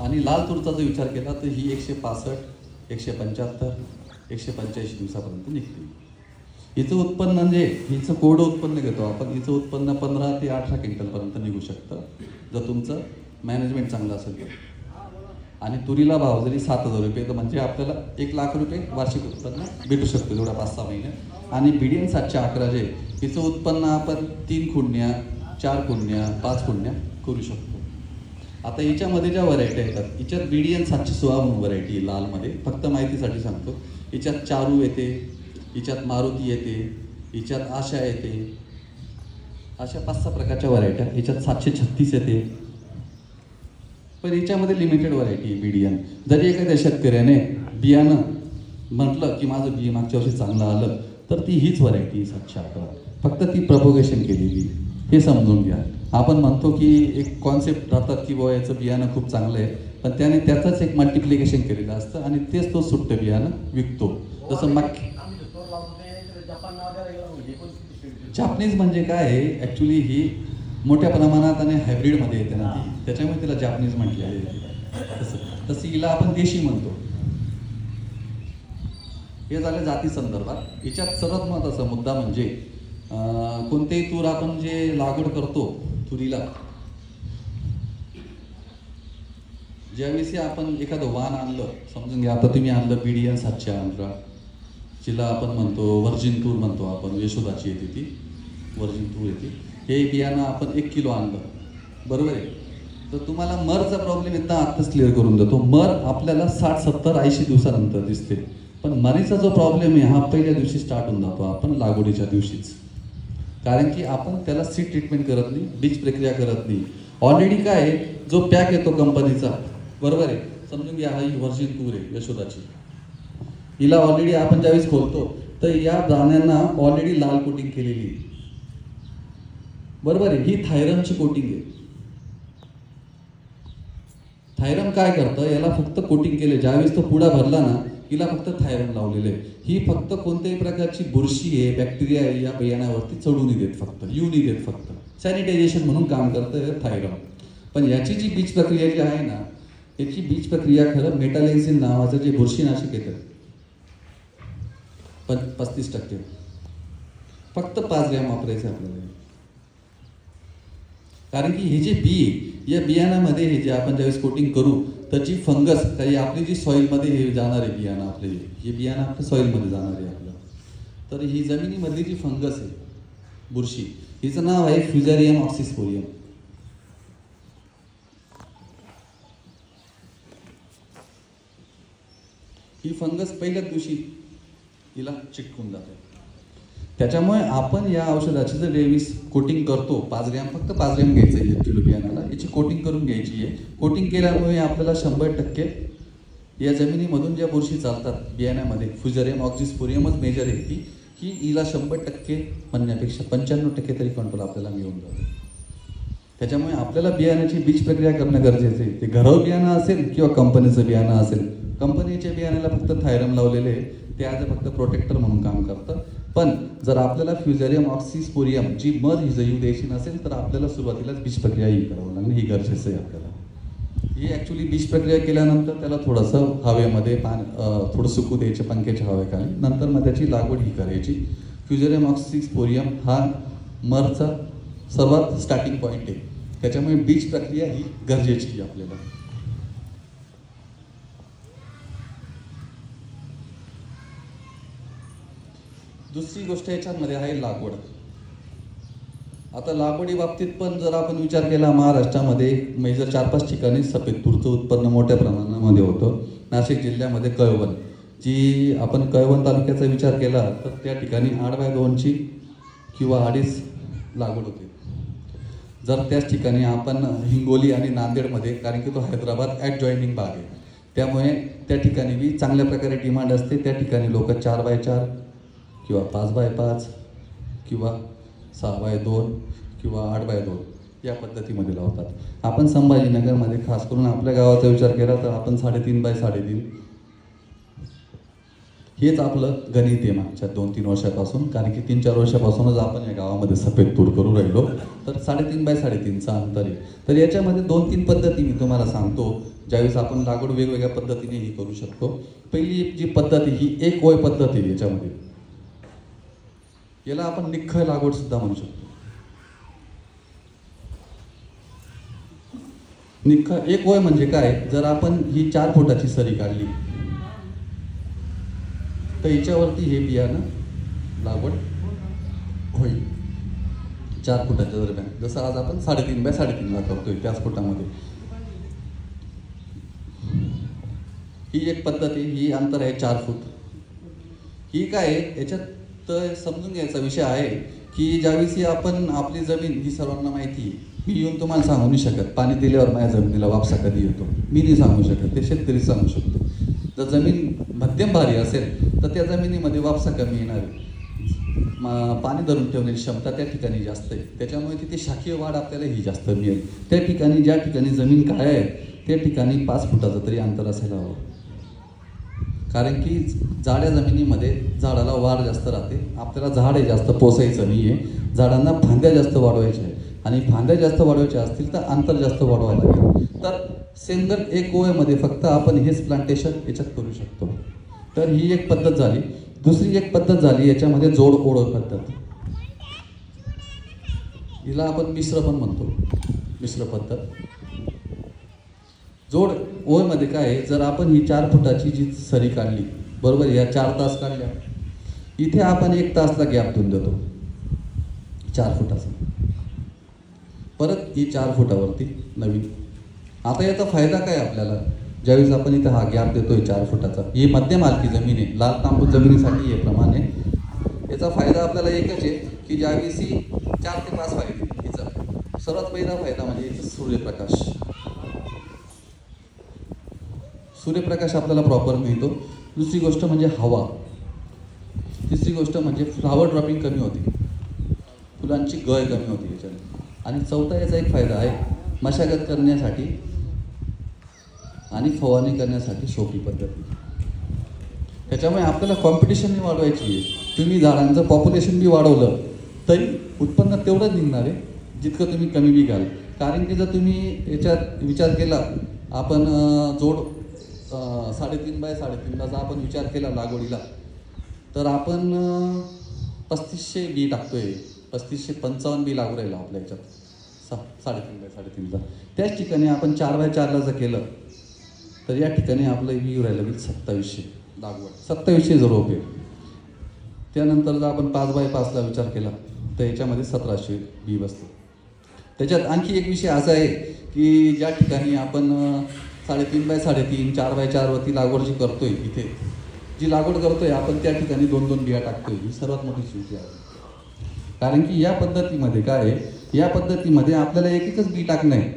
आणि लाल तूरचा जर विचार केला तर ही 165, 175, 185 दिवसापर्यंत निघते. हिचं उत्पन्न म्हणजे हिचं कोरडं उत्पन्न घेतो आपण, हिचं उत्पन्न 15 ते 18 क्विंटलपर्यंत निघू शकतं जर तुमचं मॅनेजमेंट चांगलं असेल तर. आणि तुरीला भाव जरी 7,000 रुपये तर म्हणजे आपल्याला 1,00,000 रुपये वार्षिक उत्पन्न भेटू शकतं जेवढ्या 5-6 महिन्यात. आणि BDN 711 जे हिचं उत्पन्न आपण 3 खुडण्या 4 खुडण्या 5 खुडण्या करू शकतो. आता हिच्यामध्ये ज्या व्हरायटी येतात हिच्यात BDN 716 म्हणून व्हरायटी लालमध्ये, फक्त माहितीसाठी सांगतो. हिच्यात चारू येते, हिच्यात मारुती येते, हिच्यात आशा येते, अशा 5-6 प्रकारच्या व्हरायट्या. हिच्यात 736 येते. पण हिच्यामध्ये लिमिटेड व्हरायटी BDN. जरी एखाद्या शेतकऱ्याने बियाणं म्हटलं की माझं बी मागच्या वर्षी चांगलं आलं तर ती हीच व्हरायटी 711, फक्त ती प्रपोगेशन केलेली, हे समजून घ्या. आपण म्हणतो की एक कॉन्सेप्ट राहतात की बाबा याचं बियाणं खूप चांगलं आहे, पण त्याने त्याचंच एक मल्टिप्लिकेशन केलेलं असतं आणि तेच तो सुट्टं बियाणं विकतो. जसं जापनीज म्हणजे काय आहे ॲक्च्युली, ही मोठ्या प्रमाणात आणि हायब्रिडमध्ये येते ना ती, त्याच्यामुळे तिला जापनीज म्हटली आहे. तसं हिला आपण देशी म्हणतो. हे झालं जाती संदर्भात. हिच्यात सर्वात महत्त्वाचा मुद्दा म्हणजे कोणतेही तूर आपण जे लागवड करतो तुरीला, ज्यावेळेस आपण एखादं वाण आणलं, समजून घ्या आता तुम्ही आणलं BDN 711, जिला आपण म्हणतो व्हर्जिन तूर म्हणतो आपण, यशोदाची येते ती व्हर्जिन तूर येते. हे बियाणं आपण 1 किलो आणलं, बरोबर आहे. तर तुम्हाला मरचा प्रॉब्लेम एकदा आत्ताच क्लिअर करून देतो. मर आपल्याला 60, 70, 80 दिवसानंतर दिसते, पण मरीचा जो प्रॉब्लेम आहे हा पहिल्या दिवशी स्टार्ट होऊन जातो आपण लागवडीच्या दिवशीच. कारण की आपण त्याला सीड ट्रीटमेंट करत नाही, बीज प्रक्रिया करत नाही. ऑलरेडी काय आहे, जो पॅक येतो कंपनीचा, बरोबर आहे, समजून घ्या हा ही व्हर्जिन तूर आहे यशोदाची. हिला ऑलरेडी आपण ज्यावेळेस खोलतो तर या दाण्यांना ऑलरेडी लाल कोटिंग केलेली, बरोबर आहे. ही थायरमची कोटिंग आहे. थायरम काय करतं, याला फक्त कोटिंग केले. ज्यावेळेस तो पुडा भरला ना, हिला फक्त थायरम लावलेलं आहे. ही फक्त कोणत्याही प्रकारची बुरशी आहे, बॅक्टेरिया आहे या बियाण्यावरती चढू नाही देत, फक्त येऊ नाही देत, फक्त सॅनिटायझेशन म्हणून काम करतं थायरम. पण याची जी बीज प्रक्रिया जी आहे ना, याची बीज प्रक्रिया खरं मेटालेक्झिन नावाचं जे बुरशीनाशक येतं 35%, फक्त 5 ग्रॅम वापरायचं आपल्याला. कारण की हे जे बी, या बियाणामध्ये हे जे आपण ज्यावेळेस कोटिंग करू तर जी फंगस, काही आपली जी सॉईलमध्ये हे जाणार आहे बियाणं, आपले हे बियाणं आपल्या सॉईलमध्ये जाणार आहे आपलं, तर ही जमिनीमधली जी फंगस आहे बुरशी, हिचं नाव आहे फ्युझारियम ऑक्सिस्पोरियम. ही फंगस पहिल्याच दिवशी हिला चिटकून जाते. त्याच्यामुळे आपण या औषधाची जर वेळेस कोटिंग करतो, 5 ग्रॅम, फक्त 5 ग्रॅम घ्यायचं आहे 1 किलो बियाणाला, याची कोटिंग करून घ्यायची आहे. कोटिंग केल्यामुळे आपल्याला 100% या जमिनीमधून ज्या बुरशी चालतात बियाण्यामध्ये, फ्युझारियम ऑक्सिस्पोरियमच मेजर आहे की ही हिला 100% म्हणण्यापेक्षा 95% तरी कंट्रोल आपल्याला मिळून जातो. त्याच्यामुळे आपल्याला बियाण्याची बीज प्रक्रिया करणं गरजेचं आहे. ते घरव बियाणं असेल किंवा कंपनीचं बियाणं असेल, कंपनीच्या बियाण्याला फक्त थायरम लावलेले आहे, ते आज फक्त प्रोटेक्टर म्हणून काम करतं. पण जर आपल्याला फ्युझारियम ऑक्सिस्पोरियम जी मर ही येऊ द्यायची नसेल तर आपल्याला सुरुवातीलाच बीज प्रक्रिया ही करावं लागणं ही गरजेचं आहे आपल्याला. ही ॲक्च्युली बीज प्रक्रिया केल्यानंतर त्याला थोडंसं हवेमध्ये थोडं सुकू द्यायचं पंख्याच्या हवेखाली, नंतर मग त्याची लागवड ही करायची. फ्युझारियम ऑक्सिस्पोरियम हा मरचा सर्वात स्टार्टिंग पॉईंट आहे, त्याच्यामुळे बीज प्रक्रिया ही गरजेची आहे आपल्याला. दुसरी गोष्ट याच्यामध्ये आहे लागवड. आता लागवडी बाबतीत पण जर आपण विचार केला, महाराष्ट्रामध्ये मेजर 4-5 ठिकाणी सफेद तूरचं उत्पन्न मोठ्या प्रमाणामध्ये होतं. नाशिक जिल्ह्यामध्ये कळवण, जी आपण कळवण तालुक्याचा विचार केला तर त्या ठिकाणी 8x2ची किंवा 2.5 लागवड होते. जर त्याच ठिकाणी आपण हिंगोली आणि नांदेडमध्ये, कारण की तो हैदराबाद ॲडजॉइनिंग भाग आहे, त्यामुळे त्या ठिकाणी बी चांगल्या प्रकारे डिमांड असते. त्या ठिकाणी लोक 4x4 किंवा 5x5 किंवा 6x2 किंवा 8x2 या पद्धतीमध्ये लावतात. आपण संभाजीनगरमध्ये खास करून आपल्या गावाचा विचार केला तर आपण 3.5x3 हेच आपलं गणित आहे मागच्या 2-3 वर्षापासून. कारण की 3-4 वर्षापासूनच आपण या गावामध्ये सफेद तूर करू राहिलो, तर 3.5x3चा अंतर आहे. तर याच्यामध्ये 2-3 पद्धती मी तुम्हाला सांगतो, ज्यावेळेस आपण लागवड वेगवेगळ्या पद्धतीने ही करू शकतो. पहिली जी पद्धत ही एक ओळ पद्धत आहे. याच्यामध्ये याला आपण निखळ लागवड सुद्धा म्हणू शकतो. निखळ एक वय म्हणजे काय, जर आपण ही 4 फुटाची सरी काढली तर हिच्यावरती हे बियाणं लागवड होईल 4 फुटाच्या दरम्यान. जसं आज आपण 3.5 बाय 3.5 करतोय त्याच फुटामध्ये. ही एक पद्धत आहे, ही अंतर आहे 4 फूट. ही काय आहे याच्यात तर समजून घ्यायचा विषय आहे की ज्यावेळी आपण आपली जमीन ही सर्वांना माहिती आहे. मी येऊन तुम्हाला सांगू नाही शकत पाणी दिल्यावर माझ्या जमिनीला वापसा कधी येतो, मी नाही सांगू शकत, ते शेतकरी सांगू शकतो. जर जमीन मध्यम भारी असेल तर त्या जमिनीमध्ये वापसा कमी येणार आहे. पाणी धरून ठेवण्याची क्षमता त्या ठिकाणी जास्त आहे, त्याच्यामुळे तिथे शाखीय वाढ आपल्याला ही जास्त मिळेल. त्या ठिकाणी ज्या ठिकाणी जमीन काय आहे त्या ठिकाणी 5 फुटाचं तरी अंतर असायला हवं. कारण की जाड्या जमिनीमध्ये झाडाला वाढ जास्त राहते. आपल्याला झाड जास्त पोसायचं नाही आहे, झाडांना फांद्या जास्त वाढवायच्या आहे आणि फांद्या जास्त वाढवायच्या असतील तर अंतर जास्त वाढवावं लागेल. तर सिंगल एक ओळीमध्ये फक्त आपण हेच प्लांटेशन याच्यात करू शकतो. तर ही एक पद्धत झाली. दुसरी एक पद्धत झाली याच्यामध्ये जोड ओढ पद्धत. हिला आपण मिश्र पण म्हणतो, मिश्र पद्धत. जोड ओळीमध्ये काय आहे, जर आपण ही 4 फुटाची जी सरी काढली बरोबर, या 4 तास काढल्या, इथे आपण 1 तासला गॅप देऊन देतो 4 फुटाचा. परत ही 4 फुटावरती नवीन. आता याचा फायदा काय आपल्याला, ज्यावेळेस आपण इथे हा गॅप देतोय 4 फुटाचा, ही मध्यम हलकी जमीन आहे, लाल तांबूस जमिनीसाठी हे प्रमाणे. याचा फायदा आपल्याला एकच आहे की ज्यावेळेस ही 4 ते 5 फायदे. हिचा सर्वात पहिला फायदा म्हणजे इथं सूर्यप्रकाश. सूर्यप्रकाश आपल्याला प्रॉपर मिळतो. दुसरी गोष्ट म्हणजे हवा. तिसरी गोष्ट म्हणजे फ्लावर ड्रॉपिंग कमी होते, फुलांची गळ कमी होते याच्याने. आणि चौथा याचा एक फायदा आहे, मशागत करण्यासाठी आणि फवारणी करण्यासाठी सोपी पद्धती. त्याच्यामुळे आपल्याला कॉम्पिटिशन वाढवायची आहे. तुम्ही झाडांचं पॉप्युलेशन बी वाढवलं तरी उत्पन्न तेवढंच निघणार आहे जितकं तुम्ही कमी बी घ्याल. कारण की जर तुम्ही याच्यात विचार केला, आपण जोड 3.5 बाय 3.5 जर आपण विचार केला लागवडीला, तर आपण 3500 बी टाकतोय, 3555 बी लागू राहिला आपल्या याच्यात 3.5 बाय 3.5. त्याच ठिकाणी आपण 4 बाय 4 जर केलं तर या ठिकाणी आपलं बी राहिलं की 2700 लागवड, 2700 जर रोपे. त्यानंतर जर आपण 5 बाय 5ला विचार केला तर याच्यामध्ये 1700 बी बसतो. त्याच्यात आणखी एक विषय असा आहे की ज्या ठिकाणी आपण 3.5 बाय 3.5 4 बाय 4 वरती लागवड जी करतोय, इथे जी लागवड करतोय आपण त्या ठिकाणी 2-2 बिया टाकतोय. ही सर्वात मोठी चूक आहे. कारण की या पद्धतीमध्ये काय आहे, या पद्धतीमध्ये आपल्याला एकच बी टाकणं आहे.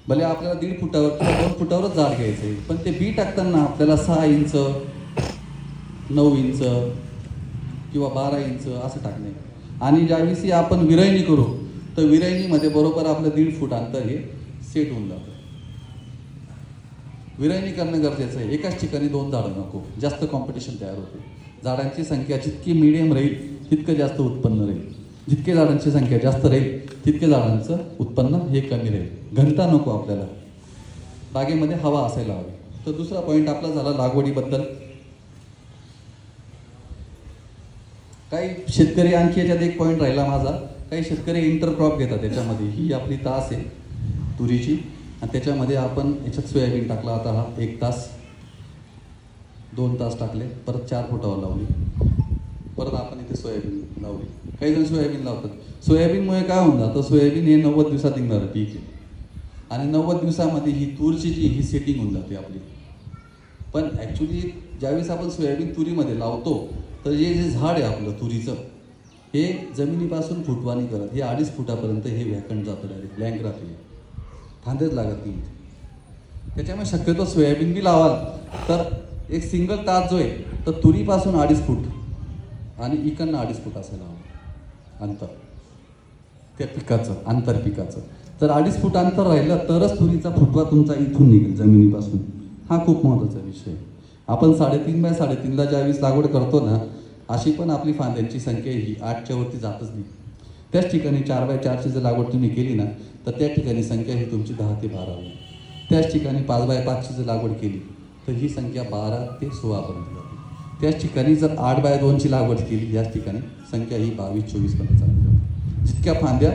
भले आपल्याला 1.5 फुटावर किंवा 2 फुटावरच झाड घ्यायचं आहे, पण ते बी टाकताना आपल्याला 6 इंच 9 इंच किंवा 12 इंच असं टाकणे. आणि ज्यावेळी आपण विरळणी करू तर विरळणीमध्ये बरोबर आपलं 1.5 फूट अंतर हे सेट होऊन जातं. विरळणी करणं गरजेचं आहे. एकाच ठिकाणी 2 झाडं नको, जास्त कॉम्पिटिशन तयार होते. झाडांची संख्या जितकी मिडियम राहील तितकं जास्त उत्पन्न राहील. जितके झाडांची संख्या जास्त राहील तितके झाडांचं उत्पन्न हे कमी राहील. घनता नको आपल्याला, बागेमध्ये हवा असायला हवी. तर दुसरा पॉईंट आपला झाला लागवडीबद्दल. काही शेतकरी आणखी याच्यात एक पॉईंट राहिला माझा, काही शेतकरी इंटरक्रॉप घेतात. त्याच्यामध्ये ही आपली तास आहे तुरीची आणि त्याच्यामध्ये आपण याच्यात सोयाबीन टाकला. आता हा 1 तास 2 तास टाकले, परत 4 फुटावर लावली, परत आपण इथे सोयाबीन लावली. काही जण सोयाबीन लावतात. सोयाबीनमुळे काय होऊन जातं, सोयाबीन हे 90 दिवसात निघणारं पीक आहे आणि 90 दिवसामध्ये ही तूरची जी ही सेटिंग होऊन जाते आपली. पण ॲक्च्युली ज्यावेळेस आपण सोयाबीन तुरीमध्ये लावतो तर हे जे झाड आहे आपलं तुरीचं, हे जमिनीपासून फुटवा नाही करत. हे 2.5 फुटापर्यंत हे व्याकंड जातं, डायरेक्ट ब्लँक राहते, फांदेच लागत नाही. त्याच्यामुळे शक्यतो सोयाबीन बी लावाल तर एक सिंगल तास जो आहे तर तुरीपासून 2.5 फूट आणि इकडनं 2.5 फूट असायला हवं अंतर त्या पिकाचं, आंतर पिकाचं. जर 2.5 फूट अंतर राहिलं तरच तुरीचा फुटवा तुमचा इथून निघेल जमिनीपासून. हा खूप महत्त्वाचा विषय. आपण 3.5 बाय 3.5ला ज्यावेळेस लागवड करतो ना, अशी पण आपली फांद्यांची संख्या ही 8च्या वरती जातच नाही. त्याच ठिकाणी 4 बाय 4ची जर लागवड तुम्ही केली ना तर त्या ठिकाणी संख्या ही तुमची 10 ते 12 होईल. त्याच ठिकाणी 5 बाय 5ची जर लागवड केली तर ही संख्या 12 ते 16 पर्यंत जाते. त्याच ठिकाणी जर 8x2ची लागवड केली, याच ठिकाणी संख्या ही 22-24 पर्यंत चालते. जितक्या फांद्या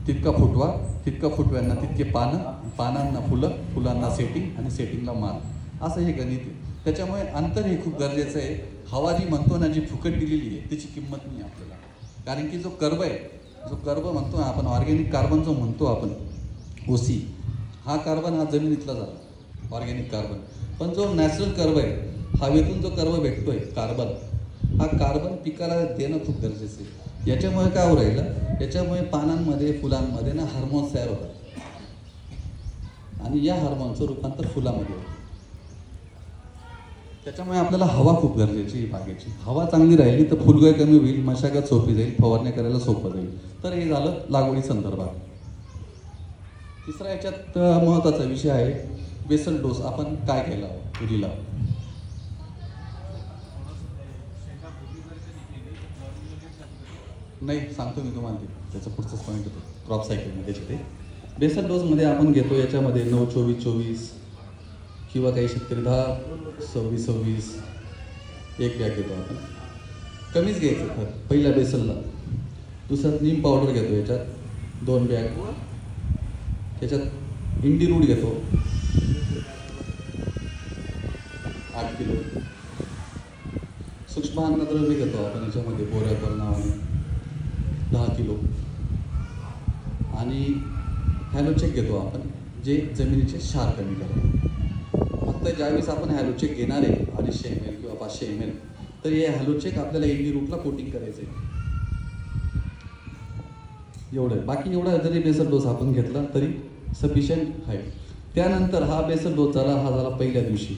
तितका फुटवा, तितका फुटव्यांना तितके पानं, पानांना फुलं, फुलांना सेटिंग आणि सेटिंगला माल, असं हे गणित आहे. त्याच्यामुळे अंतर हे खूप गरजेचं आहे. हवा जी म्हणतो ना, जी फुकट दिलेली आहे त्याची किंमत नाही आपल्याला. कारण की जो कर्ब आहे, जो कर्ब म्हणतो ना आपण, ऑर्गॅनिक कार्बन जो म्हणतो आपण ओसी, हा कार्बन हा जमिनीतला झाला ऑर्गॅनिक कार्बन. पण जो नॅचरल कर्ब आहे, हवेतून जो कर्ब भेटतोय कार्बन, हा कार्बन पिकाला देणं खूप गरजेचं आहे. याच्यामुळे काय होऊ राहिलं, याच्यामुळे पानांमध्ये फुलांमध्ये ना हार्मोन्स तयार होतात आणि या हार्मोनचं रूपांतर फुलामध्ये होतं. त्याच्यामुळे आपल्याला हवा खूप गरजेची आहे बागेची. हवा चांगली राहिली तर फुलगळ कमी होईल, मशागत सोपी जाईल, फवारणी करायला सोपं जाईल. तर हे झालं लागवडी संदर्भात. तिसरा याच्यात महत्त्वाचा विषय आहे बेसल डोस. आपण काय केला तुरीला? नाही, सांगतो मी तुम्हाला. त्याचा पुढचाच पॉईंट होतो क्रॉप सायकलमध्ये. त्याच्यात बेसल डोसमध्ये आपण घेतो याच्यामध्ये 9-24-24 किंवा काही शेतकरी 10-26-26 एक बॅग घेतो आपण. कमीच घ्यायचं खत पहिल्या बेसलला. दुसरा नीम पावडर घेतो याच्यात 2 बॅग. त्याच्यात इंडी रूट घेतो 8 किलो. सूक्ष्म अन्नद्रव्य घेतो आपण याच्यामध्ये बोरॅकर नावाने 10 किलो. आणि हॅलोचेक घेतो आपण, जे जमिनीचे क्षार कमी करतो. फक्त ज्यावेळेस आपण हॅलोचेक घेणार आहे 250 ml किंवा 500 ml, तर हे हॅलोचेक आपल्याला इंडी रूटला कोटिंग करायचं आहे. एवढं. बाकी एवढा जरी बेसल डोस आपण घेतला तरी सफिशियंट आहे. त्यानंतर हा बेसल डोस झाला, हा झाला पहिल्या दिवशी,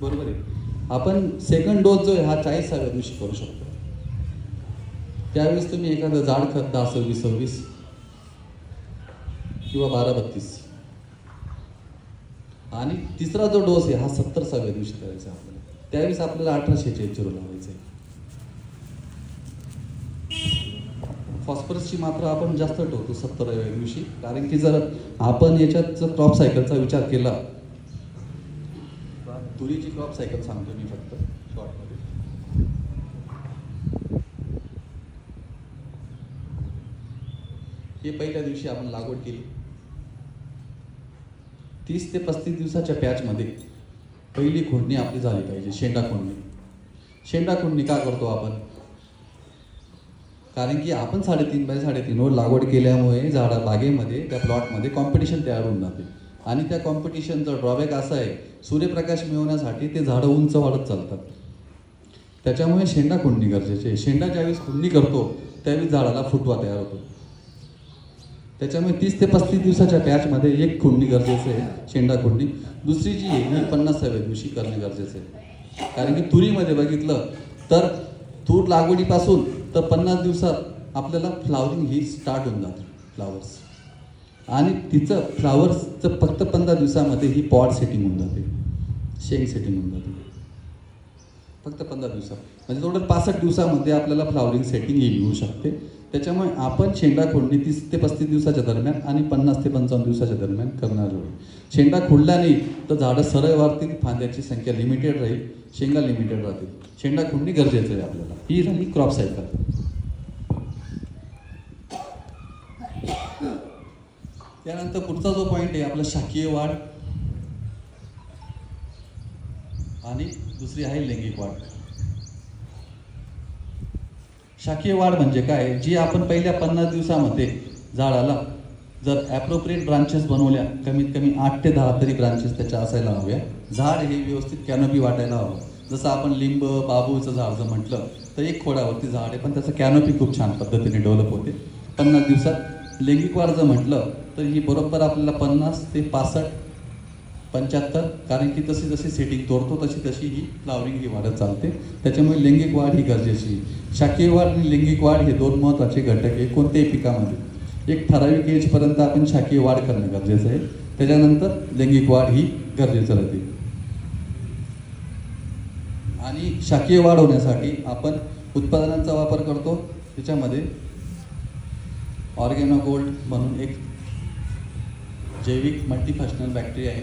बरोबर आहे. आपण सेकंड डोस जो आहे हा 40व्या दिवशी करू शकतो. त्यावेळेस तुम्ही एखादं जाड खत 10-26-26 किंवा 12-32. आणि तिसरा जो डोस आहे हा 70व्या दिवशी करायचा आपल्याला. त्यावेळेस आपल्याला 18-46 लावायचं आहे. फॉस्फरसची मात्रा आपण जास्त ठेवतो 70व्या दिवशी. कारण की जर आपण याच्यात जर क्रॉप सायकलचा विचार केला, तुरीची क्रॉप सायकल सांगतो मी फक्त शॉर्टमध्ये. हे पहिल्या दिवशी आपण लागवड केली. 30 ते 35 दिवसाच्या पॅचमध्ये पहिली खोडणी आपली झाली पाहिजे, शेंडा खोडणी. शेंडा खोडणी का करतो आपण? कारण की आपण 3.5x3 वर लागवड केल्यामुळे झाडा बागेमध्ये त्या प्लॉटमध्ये कॉम्पिटिशन तयार होऊन जाते. आणि त्या कॉम्पिटिशनचा ड्रॉबॅक असा आहे, सूर्यप्रकाश मिळवण्यासाठी ते झाडं उंच वाढत चालतात. त्याच्यामुळे शेंडा खोडणी गरजेची आहे. शेंडा ज्यावेळेस खोडणी करतो त्यावेळेस झाडाला फुटवा तयार होतो. त्याच्यामुळे 30 ते 35 दिवसाच्या पॅचमध्ये एक खोडणी गरजेचं आहे, शेंडा खोडणी. दुसरी जी आहे ही 50व्या दिवशी करणे गरजेचं आहे. कारण की तुरीमध्ये बघितलं तर तूर लागवडीपासून तर 50 दिवसात आपल्याला फ्लावरिंग ही स्टार्ट होऊन जाते, फ्लावर्स. आणि तिचं फ्लावर्सचं फक्त 15 दिवसामध्ये ही पॉड सेटिंग होऊन जाते, शेंग सेटिंग होऊन जाते. फक्त 15 दिवसात, म्हणजे टोटल 65 दिवसामध्ये आपल्याला फ्लावरिंग सेटिंग ही मिळू शकते. त्याच्यामुळे आपण शेंडा खोडणी 30 ते 35 दिवसाच्या दरम्यान आणि 50 ते 55 दिवसाच्या दरम्यान करणार आहोत. शेंडा खोडला नाही तर झाडं सरळ वाढतील, फांद्याची संख्या लिमिटेड राहील, शेंगा लिमिटेड राहतील. शेंडा खोडणी गरजेचं आहे आपल्याला. ही झाली क्रॉप सायकल. त्यानंतर पुढचा जो पॉईंट आहे आपला शाकीय वाढ आणि दुसरी आहे लैंगिक वाढ. शाकीय वाढ म्हणजे काय? जी आपण पहिल्या 50 दिवसामध्ये झाडाला जर ॲप्रोप्रिएट ब्रांचेस बनवल्या, कमीत कमी 8 ते 10 तरी ब्रांचेस त्याच्या असायला हव्या. झाड हे व्यवस्थित कॅनोपी वाटायला हवं. जसं आपण लिंब बाबूचं झाड जर म्हटलं तर एक खोडावरती झाड आहे, पण त्याचं कॅनोपी खूप छान पद्धतीने डेव्हलप होते 50 दिवसात. लैंगिक वाढ जर म्हटलं तर ही बरोबर आपल्याला 50 ते 65, 75, कारण की तशी जशी सेटिंग तोडतो तशी तशी ही फ्लावरिंग ही वाढत चालते. त्याच्यामुळे लैंगिक वाढ ही गरजेची. शाकीय वाढ आणि लैंगिक वाढ हे 2 महत्त्वाचे घटक आहे कोणत्याही पिकामध्ये. एक ठराविक एजपर्यंत आपण शाकीय वाढ करणं गरजेचं आहे, त्याच्यानंतर लैंगिक वाढ ही गरजेचं राहते. आणि शाकीय वाढ होण्यासाठी आपण उत्पादनांचा वापर करतो. त्याच्यामध्ये ऑर्गॅनो गोल्ड म्हणून एक जैविक मल्टीफंक्शनल बॅक्टेरिया आहे,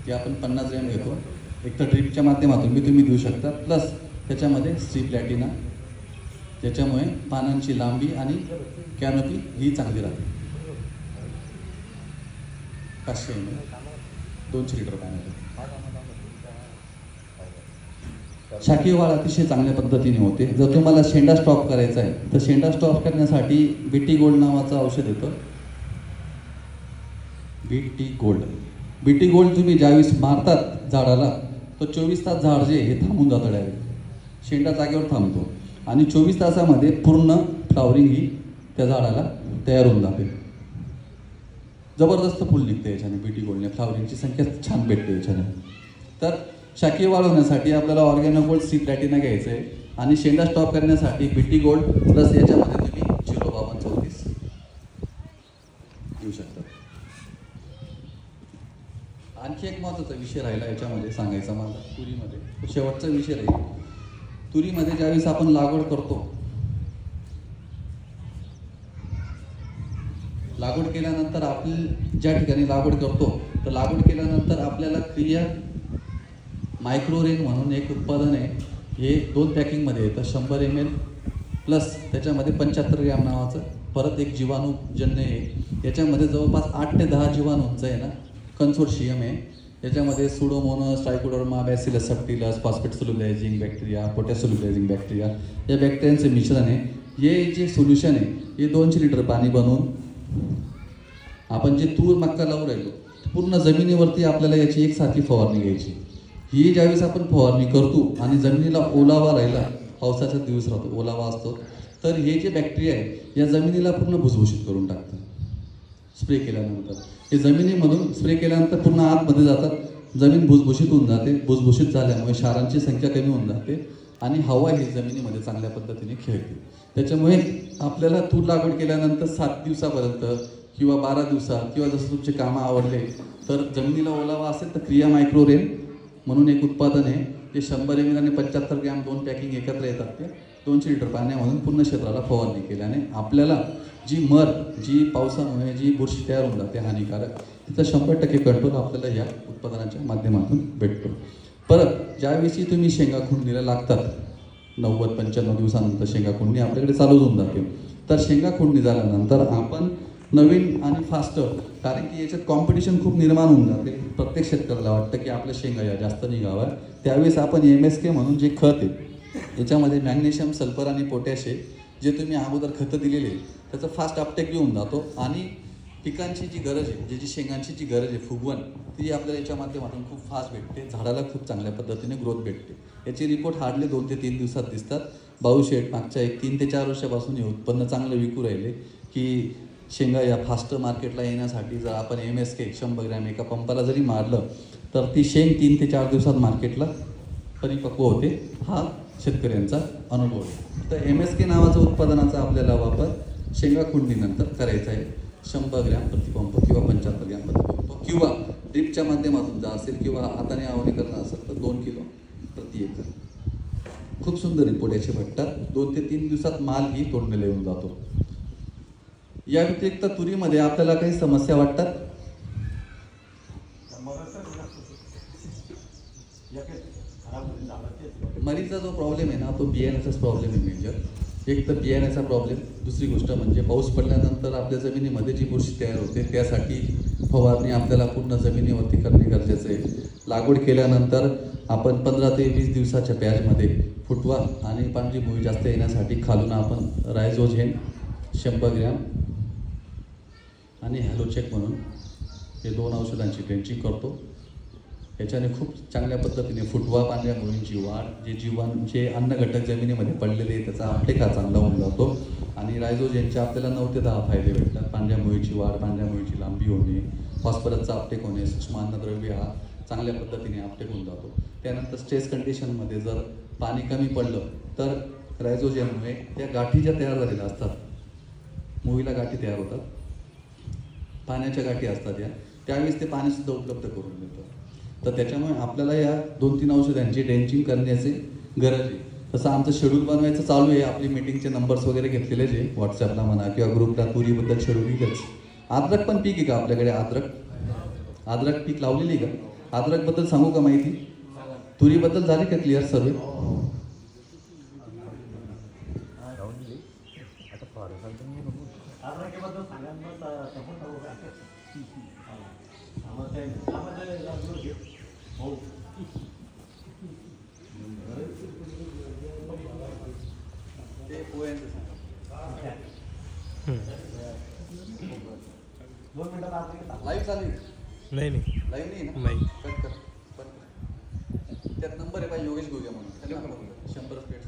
ती आपण 50 ग्रॅम घेतो. एक तर ड्रिपच्या माध्यमातून बी तुम्ही देऊ शकता, प्लस त्याच्यामध्ये सी प्लॅटिना, ज्याच्यामुळे पानांची लांबी आणि कॅनोपी ही चांगली राहते. 500 ml 200 लिटर पाण्यामध्ये. शाकीय वाढ अतिशय चांगल्या पद्धतीने होते. जर तुम्हाला शेंडा स्टॉप करायचा आहे तर शेंडा स्टॉप करण्यासाठी बीटी गोल्ड नावाचं औषध येतं. बीटी गोल्ड तुम्ही ज्यावेळेस मारतात झाडाला तर 24 तास झाड जे हे थांबून जातं डायरेक्ट. शेंडा जागेवर थांबतो आणि 24 तासामध्ये पूर्ण फ्लावरिंग ही त्या झाडाला तयार होऊन जाते. जबरदस्त फुल निघते याच्याने. बीटी गोल्डने फ्लावरिंगची संख्या छान भेटते याच्याने. तर शाकीय वाढवण्यासाठी आपल्याला ऑर्गॅनो गोल्ड सी प्लॅटिना घ्यायचं आहे आणि शेंडा स्टॉप करण्यासाठी बीटी गोल्ड प्लस याच्यामध्ये तुम्ही 05234 घेऊ शकता. आणखी एक महत्त्वाचा विषय राहिला याच्यामध्ये सांगायचा मला तुरीमध्ये, शेवटचा विषय राहील. तुरीमध्ये ज्यावेळेस आपण लागवड करतो, लागवड केल्यानंतर आपण ज्या ठिकाणी लागवड करतो तर लागवड केल्यानंतर आपल्याला क्रिया मायक्रोरेन म्हणून एक उत्पादन आहे. हे 2 पॅकिंगमध्ये येतं. 100 ml प्लस त्याच्यामध्ये 75 ग्रॅम नावाचं परत एक जीवाणूजन्य आहे. याच्यामध्ये जवळपास 8 ते 10 जीवाणूंचं आहे ना कन्सोर्शियम आहे. याच्यामध्ये pseudomonas, trichoderma, bacillus subtilis, phosphate solubilising bacteria, potash solubilising bacteria या बॅक्टेरियांचे मिश्रण आहे. हे जे सोल्युशन आहे हे 200 लिटर पाणी बनवून आपण जे तूर मक्का लावून राहिलो पूर्ण जमिनीवरती आपल्याला याची एकसारखी फवारणी घ्यायची. ही ज्यावेळेस आपण फवारणी करतो आणि जमिनीला ओलावा राहिला, पावसाचा दिवस राहतो, ओलावा असतो, तर हे जे बॅक्टेरिया आहे या जमिनीला पूर्ण भुसभुशीत करून टाकतात. स्प्रे केल्यानंतर हे जमिनीमधून स्प्रे केल्यानंतर पूर्ण आतमध्ये जातात. जमीन भुसभुशीत होऊन जाते. भुसभुशीत झाल्यामुळे क्षारांची संख्या कमी होऊन जाते आणि हवा ही जमिनीमध्ये चांगल्या पद्धतीने खेळते. त्याच्यामुळे आपल्याला तूर लागवड केल्यानंतर 7 दिवसापर्यंत किंवा 12 दिवसात किंवा जसं तुमचे कामं आवडले तर जमिनीला ओलावा असेल तर क्रिया मायक्रोरेन म्हणून एक उत्पादन आहे. ते 100 ml आणि 75 ग्रॅम 2 पॅकिंग एकत्र येतात. ते 200 लिटर पाण्यामधून पूर्ण क्षेत्राला फवारणी केल्याने आपल्याला जी पावसामुळे जी बुरशी तयार होऊन जाते हानिकारक, तिचा 100% कंट्रोल आपल्याला या उत्पादनाच्या माध्यमातून भेटतो. परत ज्यावेळी तुम्ही शेंगा खुंडणीला लागतात 90-95 दिवसानंतर शेंगा खुंडणी आपल्याकडे चालू होऊन जाते. तर शेंगा खुंडणी झाल्यानंतर आपण नवीन आणि फास्टर, कारण की याच्यात कॉम्पिटिशन खूप निर्माण होऊन जाते. प्रत्येक शेतकऱ्याला वाटतं की आपल्या शेंगा या जास्त निघाव्या. त्यावेळेस आपण MSK म्हणून जे खत आहे याच्यामध्ये मॅग्नेशियम, सल्फर आणि पोटॅश आहे, जे तुम्ही अगोदर खतं दिलेले त्याचं फास्ट अपटेक येऊन जातो आणि पिकांची जी गरज आहे, जी शेंगांची जी गरज आहे फुगवण, ती आपल्याला याच्या माध्यमातून खूप फास्ट भेटते. झाडाला खूप चांगल्या पद्धतीने ग्रोथ भेटते. याचे रिपोर्ट हार्डली 2 ते 3 दिवसात दिसतात. भाऊ शेठ मागच्या 3 ते 4 वर्षापासून हे उत्पन्न चांगलं विकू राहिले की शेंगा या फास्ट मार्केटला येण्यासाठी जर आपण MSK 100 ग्रॅम एका पंपाला जरी मारलं तर ती शेंग 3 ते 4 दिवसात मार्केटला परिपक्व होते. हा शेतकऱ्यांचा अनुभव आहे. तर MSK नावाचं उत्पादनाचा आपल्याला वापर शेंगा खुंडणीनंतर करायचा आहे. 100 ग्रॅम प्रतिपंप किंवा 75 ग्रॅम प्रतिपंप किंवा ड्रिपच्या माध्यमातून जर असेल किंवा हाताने आवणी करणं असेल तर 2 किलो प्रति एकर. खूप सुंदर रिपोर्ट याचे भेटतात. 2 ते 3 दिवसात माल ही तोडणीला येऊन जातो. या व्यतिरिक्त तुरीमध्ये आपल्याला काही समस्या वाटतात? मरीचा जो प्रॉब्लेम आहे ना तो बियाण्याचाच प्रॉब्लेम आहे मेजर. एक तर बियाण्याचा प्रॉब्लेम, दुसरी गोष्ट म्हणजे पाऊस पडल्यानंतर आपल्या जमिनीमध्ये जी बुरशी तयार होते त्यासाठी फवारणी आपल्याला पूर्ण जमिनीवरती करणे गरजेचं आहे. लागवड केल्यानंतर आपण 15 ते 20 दिवसाच्या पॅचमध्ये फुटवा आणि पांढरी भुई जास्त येण्यासाठी खालून आपण रायझोझेन 100 ग्रॅम आणि हॅलोचेक म्हणून हे 2 औषधांची ड्रेंचिंग करतो. याच्याने खूप चांगल्या पद्धतीने फुटवा, पांढऱ्या मुळींची वाढ, जे अन्न घटक जमिनीमध्ये पडलेले आहे त्याचा आपटेक हा चांगला होऊन जातो आणि रायझोजेनचे आपल्याला 9 ते 10 फायदे भेटतात. पांढऱ्या मुळीची वाढ, पांढऱ्या मुळीची लांबी होणे, फॉस्फरसचा आपटेक होणे, सूक्ष्म अन्नद्रव्य हा चांगल्या पद्धतीने आपटेक होऊन जातो. त्यानंतर स्ट्रेस कंडिशनमध्ये जर पाणी कमी पडलं तर रायझोजेनमुळे त्या गाठी ज्या तयार झालेल्या असतात, मुळीला गाठी तयार होतात, पाण्याच्या गाठी असतात त्यावेळेस ते पाणीसुद्धा उपलब्ध करून देतं. तर त्याच्यामुळे आपल्याला या 2-3 औषधांची ड्रेंचिंग करण्याची गरज आहे. तसं आमचं शेड्यूल बनवायचं चालू आहे. आपली मीटिंगचे नंबर्स वगैरे घेतलेले जे व्हॉट्सॲपला म्हणा किंवा ग्रुपला तुरीबद्दल शेड्यूल येतच. अद्रक पण पीक आहे का आपल्याकडे? अद्रक पीक लावलेली का? अद्रकबद्दल सांगू का माहिती? तुरीबद्दल झाली का क्लिअर सर्वे? ते पोह्यांचं सांगा. लाईव्ह चालू आहे? नाही लाईव्ह नाही ना? नाही. कट कर. त्यात नंबर आहे पाहिजे योगेश गोगे म्हणून, त्यांना 100 प्लेट